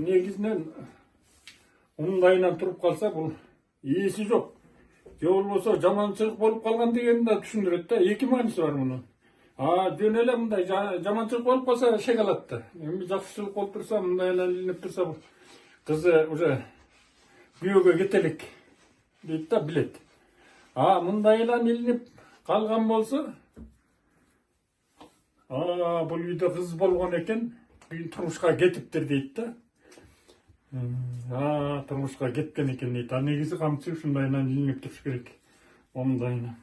негізінен ыңғайынан тұрып қалса бұл иесі жоқ. Же болмаса жаманшылық болып қалған дегенді да түсіндіреді да. Екі мағынасы бар мұның. Жөн эле мындай жаманшылық болып қалса шек алады. Эми жакшылык болып тұрса, мындай ілініп тұрса, бұл қызы уже күйеуге кетелік дейді да, білет. Мындай ілініп қалған болса, бұл үйде қыз болған екен, тұрмышқа кетіптір дейді да. Тұрмышқа кеткен екен дейді. Негізі қамчы шындайынан ілініп тұрыш керек. Ондайынан.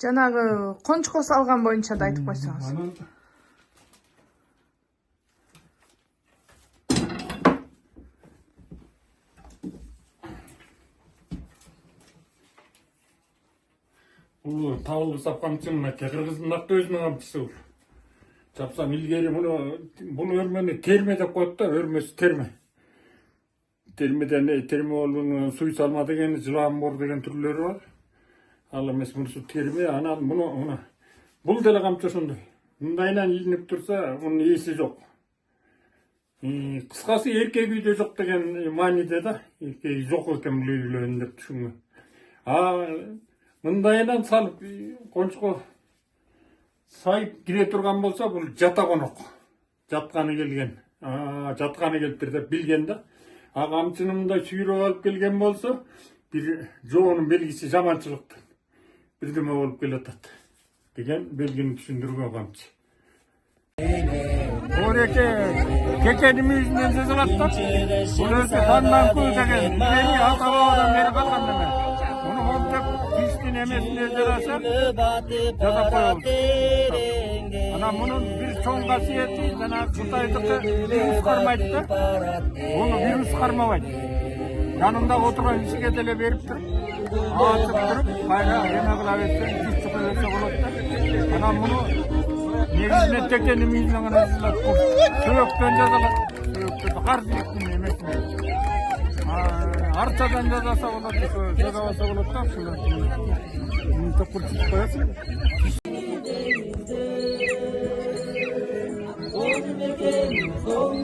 Жанагы кончко салган боюнча да айтып койсоңуз. Бұл табылды сапқамчының әке қырғыздың нақты өзінің қамчысы бұл. Жапсам илгери бұл өрмені терме деп қойды да, өрмесі терме. Термеден терме болуының суй салма деген, жылан бор деген түрлері бар. Ал емес мұнысы терме, анан мұны бұл деле қамчы сондай. Мұндайынан илініп тұрса, мұның иесі жоқ. Қысқасы еркек үйде жоқ деген маниде да, еркек жоқ екен бұл үйлерін деп түсінген. Мындайынан салып, қоншқо сайып кіре тұрған болса, бұл жата қонық. Жатқаны келген. Жатқаны келіппір деп білген да. Қамчыны мындай сүйреп алып келген болса, бір жоғының белгісі жаманшылықты. Бірдеме болып келатады. Деген белгіні түсіндірген қамчы. Ореке кекенім үйінен жазылаттан, бұл өзі таннан көй деген, бені ата-бабадан бері қалған деме. Оны олтып, күйістен емесіне жараса, жаза қойылды. Мұның бір чоң қасиеті, Қытайдықы вирус қармайды да, оны вирус қармавайды. Жанында отырған ішіге деле беріп тұрып, атып тұрып, қайра ема қыла берсең, жүз чықы берсе болады да. Мұны негізінен текенім үйінен ғана жазылады. Сөйекпен жазылады. Сөйекпен қарсы ектің емесіне. Арчадан жазаса болады, жазабаса болады да. Мұны тоқыр түсіп қоясың. Son